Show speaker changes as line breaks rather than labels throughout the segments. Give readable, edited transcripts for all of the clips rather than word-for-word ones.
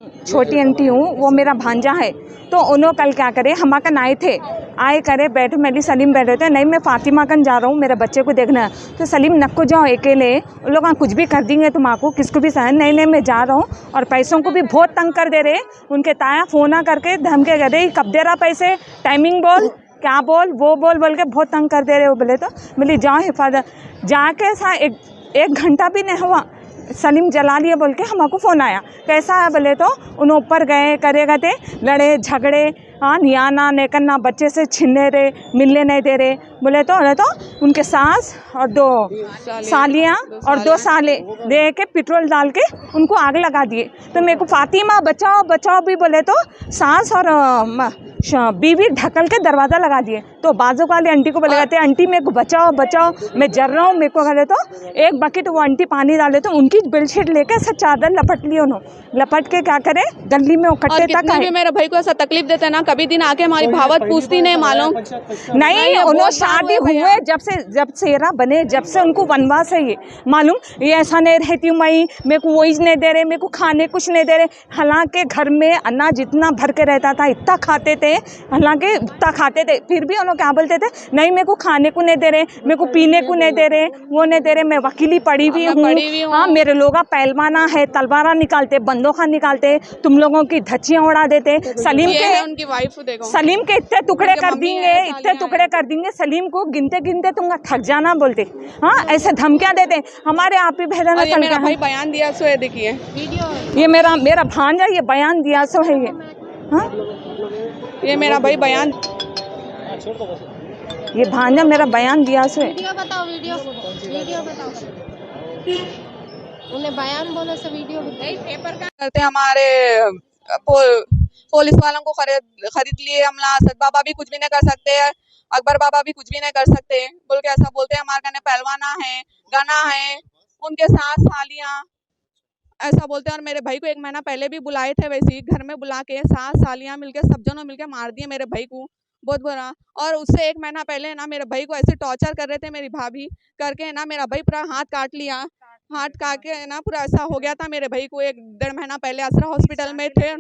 छोटी आंटी हूँ, वो मेरा भांजा है। तो उन्होंने कल क्या करे, हम कन आए थे, आए करे बैठे, मेरी सलीम बैठे थे, नहीं मैं फातिमा कन जा रहा हूँ, मेरे बच्चे को देखना है। तो सलीम नक्को जाओ अकेले, उन लोग कुछ भी कर देंगे तुम आपको, किसको भी सहन नहीं, नहीं मैं जा रहा हूँ। और पैसों को भी बहुत तंग कर दे रहे, उनके ताया फोना करके धमके कर रहे, कब दे रहा पैसे, टाइमिंग बोल, क्या बोल, वो बोल के बहुत तंग कर दे रहे हो। बोले तो बोली जाओ हिफाजत, जाके सा एक घंटा भी नहीं हुआ, सलीम जला लिया बोल के हमको फ़ोन आया। कैसा है बोले तो उन्हें ऊपर गए करे गए थे, लड़े झगड़े, हाँ निया ना नेकन ना, बच्चे से छीनने रहे, मिलने नहीं दे रहे। बोले तो उनके सास और दो सालियाँ और दो साले दे के पेट्रोल डाल के उनको आग लगा दिए। तो मेरे को फातिमा बचाओ बचाओ भी बोले तो सास और बीवी ढकल के दरवाज़ा लगा दिए। तो बाजू वाले आंटी को बोले कहते आंटी मेरे को बचाओ बचाओ, मैं जल रहा हूँ, मेरे को कहते तो एक बकेट वो आंटी पानी डाले तो उनकी बेडशीट लेके ऐसा चादर लपट ली उन्होंने, लपट के क्या करे गली में इकट्ठे तक
भी मेरे भाई को ऐसा तकलीफ देते ना, कभी दिन आके हमारी भावत पूछती नहीं, मालूम
नहीं। उन्होंने शादी हुए जब सेरा बने, जब से उनको वनवास है ये मालूम, ये ऐसा नहीं रहती हूँ मैं, मेरे को वही नहीं दे रहे, मेरे को खाने कुछ नहीं दे रहे। हालांकि घर में अनाज इतना भर के रहता था, इतना खाते थे, हालांकि इतना खाते थे, फिर भी उन्होंने क्या बोलते थे, नहीं मेरे को खाने को नहीं दे रहे, मेरे को पीने को नहीं दे रहे, वो नहीं दे रहे, मैं वकीली पढ़ी हुई हूँ, हाँ मेरे लोग पहलवाना है, तलवारा निकालते, बंदूका निकालते, तुम लोगों की धच्चियाँ उड़ा देते। सलीम के
उनकी वाइफ देखो,
सलीम के इतने टुकड़े कर देंगे, इतने टुकड़े कर देंगे, सलीम को गिनते गिनते तुम थक जाना बोलते, हाँ ऐसे धमकियां देते। हमारे आप ही बहना
ये मेरा भाई बयान दिया सो है, देखिए
ये मेरा भांजा ये बयान दिया सो है ये, हाँ
ये मेरा भाई बयान,
ये भांजा मेरा बयान दिया सो है।
वीडियो बताओ, वीडियो बताओ, उन्हें बयान बोले से वीडियो
पेपर का करते हमारे पुलिस वालों को खरीद लिए हमला, असद बाबा भी कुछ भी नहीं कर सकते, अकबर बाबा भी कुछ भी नहीं कर सकते बोल के ऐसा बोलते हैं। हमारे कहने पहलवाना है, गाना है, उनके साथ सालियाँ ऐसा बोलते हैं। और मेरे भाई को 1 महीना पहले भी बुलाए थे, वैसे ही घर में बुला के सास सालियाँ मिलके सब जनों मिलके मार दिए मेरे भाई को, बहुत बुरा। और उससे 1 महीना पहले ना मेरे भाई को ऐसे टॉर्चर कर रहे थे मेरी भाभी करके ना, मेरा भाई पूरा हाथ काट लिया, हाथ काट के ना पूरा ऐसा हो गया था मेरे भाई को। 1-1.5 महीना पहले असरा हॉस्पिटल में थे,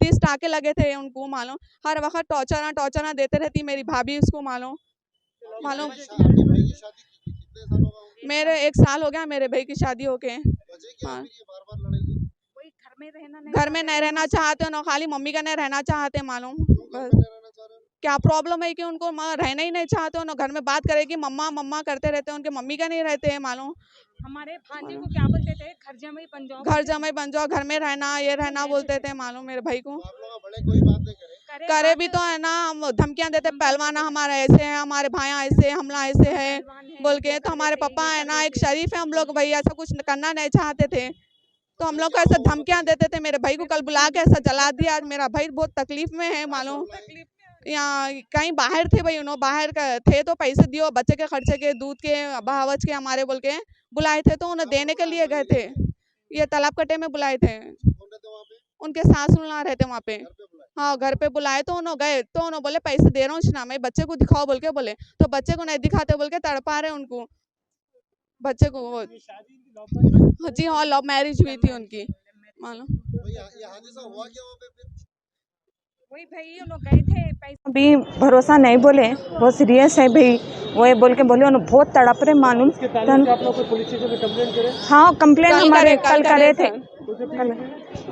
30 टाके लगे थे उनको, मालूम हर वक्त टॉर्चर देते रहती मेरी भाभी उसको, मालूम मेरे 1 साल हो गया मेरे भाई की शादी होके। हाँ, घर में नहीं रहना चाहते ना, खाली मम्मी का नहीं रहना चाहते, मालूम क्या प्रॉब्लम है कि उनको रहना ही नहीं चाहते हो ना, घर में बात करेगी मम्मा मम्मा करते रहते हैं, उनके मम्मी का नहीं रहते हैं, मालूम
हमारे भांजे को क्या बोलते थे, घर जमाई बन जाओ,
घर जमाई बन जाओ, घर में रहना ये रहना बोलते थे, मालूम मेरे भाई को करे भी तो है ना, धमकियां देते, पहलवाना हमारा ऐसे है, हमारे भाई ऐसे, हमला ऐसे है बोल के। तो हमारे पापा है ना एक शरीफ है, हम लोग भाई ऐसा कुछ करना नहीं चाहते थे, तो हम लोग को ऐसा धमकियां देते थे। मेरे भाई को कल बुला के ऐसा जला दिया, आज मेरा भाई बहुत तकलीफ में है, मालूम यहाँ कहीं बाहर थे भाई, बाहर का थे तो पैसे दियो बच्चे के खर्चे के, दूध के बहावच के हमारे बोल के बुलाए थे, तो उन्हें देने के लिए गए थे, ये तालाब कटे में बुलाए थे, उनके सास सुनना रहते वहाँ पे, हाँ घर पे बुलाए तो उन्होंने गए, तो उन्होंने बोले पैसे दे रहा हूँ ना मैं, बच्चे को दिखाओ बोल के बोले, तो बच्चे को नहीं दिखाते बोल के तड़पा रहे उनको, बच्चे को जी हाँ लव मैरिज हुई थी उनकी, मालूम
वही भाई उन लोग गए थे, पैसा भी भरोसा नहीं बोले, बहुत सीरियस है भाई, वो बोल के बोले उन्होंने बहुत तड़प रहे, मालूम हाँ कंप्लेन हमारे कल करे थे,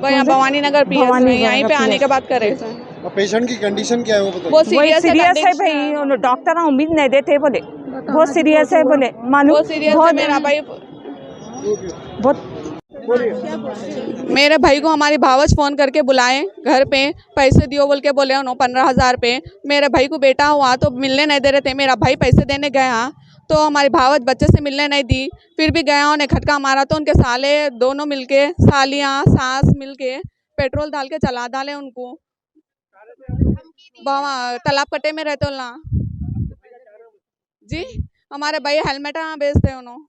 भवानी नगर पीएस में, यहीं पे आने के बाद करे थे।
पेशेंट की कंडीशन क्या है वो बताइए।
बहुत सीरियस है भाई, डॉक्टर उम्मीद नहीं देते बोले, बहुत सीरियस है बोले, मालूम बहुत
मेरा भाई
बहुत
मेरे भाई को हमारी भावच फोन करके बुलाए घर पे, पैसे दियो बोल के बोले उन्होंने 15,000 पे, मेरे भाई को बेटा हुआ तो मिलने नहीं दे रहे थे, मेरा भाई पैसे देने गया तो हमारी भावच बच्चे से मिलने नहीं दी, फिर भी गया उन्हें खटका मारा, तो उनके साले दोनों मिलके, सालियाँ सास मिलके पेट्रोल डाल के चला डाले उनको, तालाब कटे में रहते ना जी। हमारे भाई हेलमेट बेचते उन्होंने,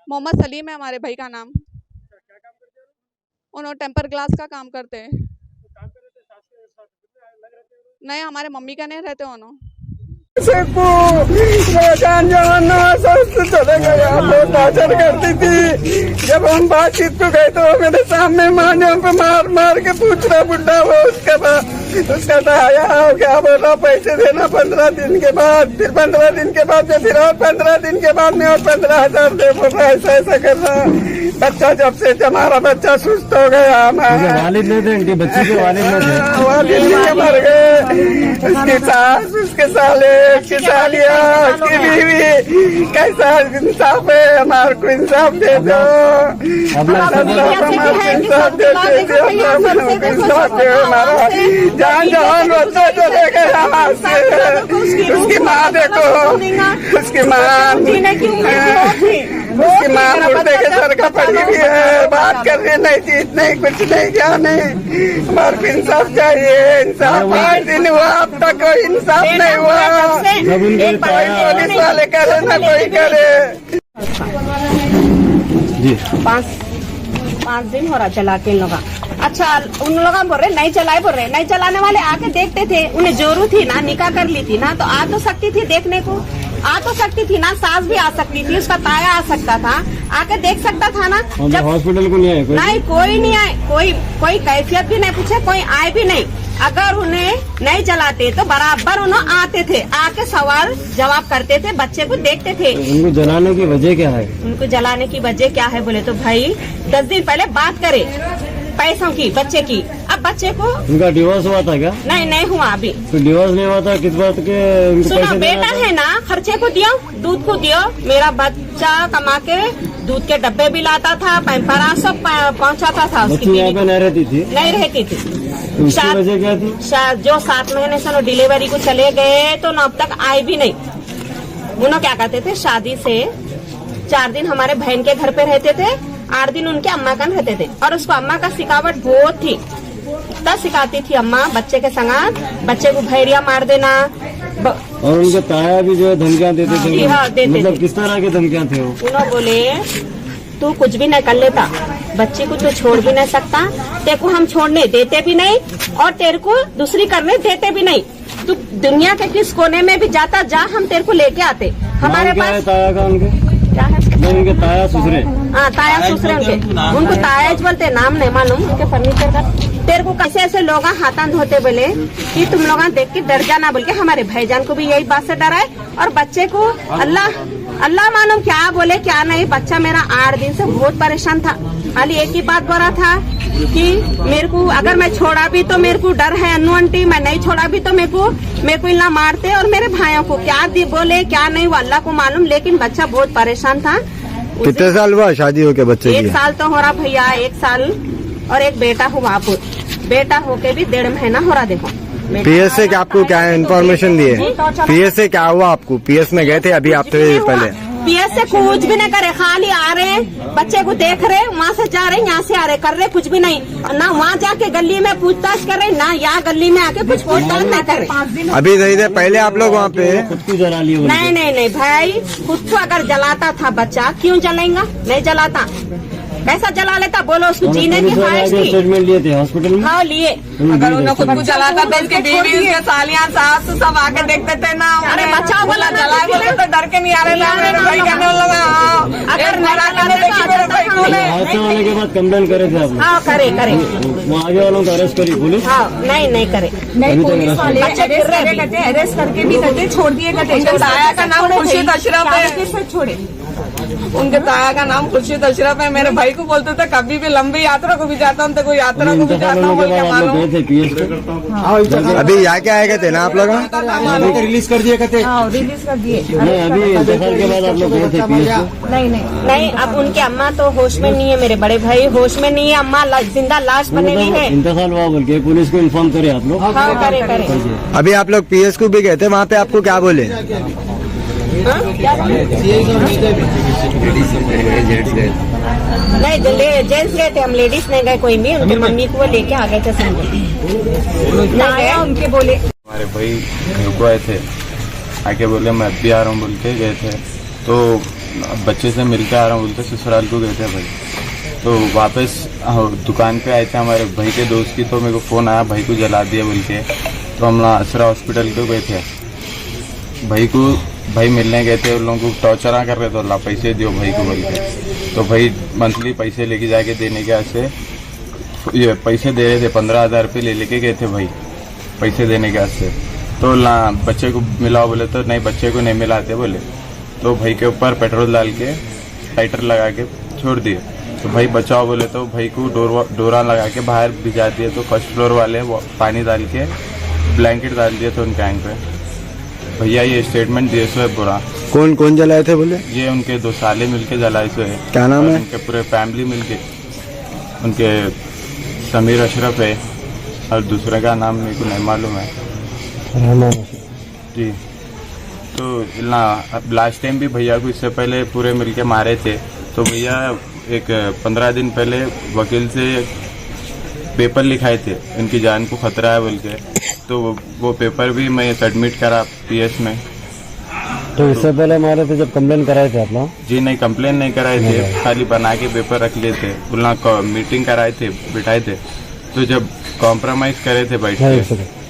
मोहम्मद सलीम है हमारे भाई का नाम, उन्होंने टेम्पर ग्लास का काम करते हैं। नहीं हमारे मम्मी का नहीं रहते उन्होंने।
जान जमाना चले गए, बहुत टॉर्चर करती थी। जब हम बातचीत को गए तो वो मेरे सामने माने हम पे मार मार के पूछ रहा बुढ़ा वो उसके बाद उसका आया क्या बोल रहा पैसे देना 15 दिन के बाद, फिर 15 दिन के बाद में फिर और 15 दिन के बाद में और 15,000 दे बोल रहा ऐसा ऐसा कर रहा। बच्चा जब से हमारा बच्चा सुस्त हो गया,
वालिद नहीं थे इनके बच्चे के वालिद नहीं थे,
वालिद नहीं मर गए। उसकी सास, उसके साले, उसकी सालिया, उसकी बीवी, कैसा इंसाफ है? हमारे को इंसाफ दे दो, इंसाफ दे हमारा जान जवान बच्चा चले गए यहाँ से। उसकी माँ देखो, उसकी माँ मुर्दे के सर का पड़ी हुई है, बात करनी नहीं जीत नहीं कुछ नहीं क्या नहीं। हमारे को इंसाफ चाहिए, इंसाफ 5 दिन हुआ अब तक कोई इंसाफ नहीं हुआ। पुलिस वाले करे ना कोई करे।
5 दिन हो रहा चला के इन लोग। अच्छा उन लोग बोल रहे नहीं चलाए, बोल रहे नहीं चलाने वाले आके देखते थे, उन्हें जोरू थी ना, निकाह कर ली थी ना, तो आ तो सकती थी देखने को, आ तो सकती थी ना, सास भी आ सकती थी, उसका ताया आ सकता था, आके देख सकता था ना। जब
हॉस्पिटल को नहीं आए
नहीं, कोई नहीं आए, कोई कैफियत भी नहीं पूछे, कोई आए भी नहीं। अगर उन्हें नहीं चलाते तो बराबर उन्हें आते थे, आके सवाल जवाब करते थे, बच्चे को देखते थे।
उनको जलाने की वजह क्या है?
उनको जलाने की वजह क्या है बोले तो भाई 10 दिन पहले बात करे पैसों की, बच्चे की। अब बच्चे को
उनका डिवोर्स हुआ था क्या?
नहीं हुआ अभी।
तो डिवोर्स नहीं हुआ था किस बात के?
सुनो बेटा है ना, खर्चे को दियो, दूध को दियो। मेरा बच्चा कमा के दूध के डब्बे भी लाता था, पैम्परा सब पहुँचाता था।
बच्ची यहाँ पे नहीं रहती थी?
नहीं रहती थी।
तो उसकी वजह क्या थी?
जो 7 महीने से डिलीवरी को चले गए तो अब तक आए भी नहीं। उन्होंने क्या कहते थे, शादी से 4 दिन हमारे बहन के घर पे रहते थे, 8 दिन उनके अम्मा का रहते थे, और उसको अम्मा का सिखावट बहुत थी। तब सिखाती थी अम्मा बच्चे के संग, बच्चे को भैरिया मार देना।
और उनके ताया भी जो है धमकियाँ देते थे?
हाँ, देते
मतलब
थे।
किस तरह की धमकियाँ थे वो?
उन्होंने बोले तू कुछ भी नहीं कर लेता, बच्चे को तो छोड़ भी नहीं सकता, तेरे को हम छोड़ने देते भी नहीं और तेरे को दूसरी करने देते भी नहीं। तू दुनिया के किस कोने में भी जाता जा, हम तेरे को लेके आते। हमारे पास
ताया का उनके
क्या है?
उनके ताया ससुरे?
हाँ ताया ससुरे उनको तायाज बोलते, नाम नहीं मालूम उनके फर्नीचर का। तेरे को कैसे ऐसे लोग हाथां धोते बोले कि तुम लोग देख के डर जाना बोल के। हमारे भाईजान को भी यही बात से डराए और बच्चे को अल्लाह मालूम क्या बोले क्या नहीं। बच्चा मेरा 8 दिन से बहुत परेशान था। खाली एक ही बात बोला था कि मेरे को अगर मैं छोड़ा भी तो मेरे को डर है अन्नू आंटी, मैं नहीं छोड़ा भी तो मेरे को इल्ला मारते और मेरे भाइयों को क्या बोले क्या नहीं वो अल्लाह को मालूम। लेकिन बच्चा बहुत परेशान था।
कितने साल हुआ शादी होके बच्चे की?
1 साल तो हो रहा भैया, 1 साल और एक बेटा हुआ। बेटा होके भी 1.5 महीना हो रहा। देखो
पीएस से क्या आपको क्या इन्फॉर्मेशन दी है? पीएस से क्या हुआ आपको? पीएस में गए थे अभी आप पहले?
पीएस से कुछ भी नहीं करे, खाली आ रहे बच्चे को देख रहे, वहाँ से जा रहे यहाँ से आ रहे, कर रहे कुछ भी नहीं। ना वहाँ जाके गली में पूछताछ कर रहे, ना यहाँ गली में आके कुछ पूछताछ ना कर रहे।
अभी नहीं थे पहले आप लोग वहाँ पे? खुद को जला लिया?
नहीं भाई, खुद को अगर जलाता था बच्चा क्यों जलाएगा? नहीं जलाता, कैसा जला लेता बोलो? उसको जीने की ख्वाहिश थी।
स्टेटमेंट लिए थे हॉस्पिटल में?
हाँ लिए।
अगर उन्होंने खुद को जलाता था, इसके बीवी उसके सालियाँ सास सब आके देखते थे ना।
अरे बच्चा बोला
जलाए बोले तो डर के नहीं आ रहे थे। मेरे भाई कहने लगा
अगर
हादसा होने के बाद कंप्लेन करे थे आप?
हाँ करे।
वहाँ आगे वालों को अरेस्ट करी पुलिस?
हाँ नहीं करे।
अरेस्ट करके भी करते, छोड़ दिए करते।
उनके ताया का नाम खुर्शीद अशरफ है।
छोड़े
उनके ताया का नाम खुर्शीद अशरफ है। मेरे भाई को बोलते थे कभी भी लंबी यात्रा को भी जाता हूँ तो कोई यात्रा को भी जाता हूँ बोल के मालूम।
अभी यहाँ क्या आए थे ना आप लोग?
रिलीज कर दिए कहते?
रिलीज कर दिए।
नहीं अभी इंतकाल के बाद आप लोग गए थे पीएस को?
नहीं। अब उनके अम्मा तो होश में नहीं है, मेरे बड़े भाई होश में नहीं है, अम्मा जिंदा लाश बनेगी है।
इंतकाल हुआ बोल के पुलिस को इन्फॉर्म करे आप लोग?
हाँ करे।
अभी आप लोग पीएस को भी गए थे, वहाँ पे आपको क्या बोले?
नहीं जेंट्स गए थे, हम लेडीज नहीं गए कोई भी। उनकी मम्मी को वो लेके आ गए थे समझे।
उनके बोले
हमारे भाई घर को आए थे, आके बोले मैं अभी आ रहा हूँ बोल के गए थे। तो बच्चे से मिलके आ रहा हूँ बोलते ससुराल को गए थे भाई। तो वापस दुकान पे आए थे हमारे भाई के दोस्त की, तो मेरे को फ़ोन आया भाई को जला दिया बोल के। तो हम असरा हॉस्पिटल को गए थे। भाई मिलने गए थे, उन लोगों को टॉर्चर कर रहे थे, ला पैसे दियो भाई को बोल के। तो भाई मंथली पैसे लेके जाके देने के ऐसे ये पैसे दे रहे थे, 15,000 रुपये लेके गए थे भाई पैसे देने के वास्ते। तो ला बच्चे को मिलाओ बोले तो नहीं, बच्चे को नहीं मिलाते बोले। तो भाई के ऊपर पेट्रोल डाल के लाइटर लगा के छोड़ दिए। तो भाई बचाओ बोले तो भाई को डोरा लगा के बाहर भिजा दिए। तो फर्स्ट फ्लोर वाले वो पानी डाल के ब्लैंकेट डाल दिए थे उनके आंख पे। भैया ये स्टेटमेंट दिए सो है बुरा।
कौन कौन जलाए थे बोले?
ये उनके 2 साले मिलके जलाए सो है।
क्या नाम है?
उनके पूरे फैमिली मिलके, उनके समीर अशरफ है और दूसरे का नाम मेरे को नहीं मालूम है जी। तो लास्ट टाइम भी भैया को इससे पहले पूरे मिलके मारे थे। तो भैया एक 15 दिन पहले वकील से पेपर लिखाए थे इनकी जान को खतरा है बोल के। तो वो पेपर भी मैं सबमिट करा पीएस में।
तो इससे पहले मारे थे जब कंप्लेन कराए थे आप लोग?
जी नहीं, कंप्लेन नहीं कराए थे, खाली बना के पेपर रख लिए थे। उन मीटिंग कराए थे, बिठाए थे। तो जब कॉम्प्रोमाइज करे थे बैठ के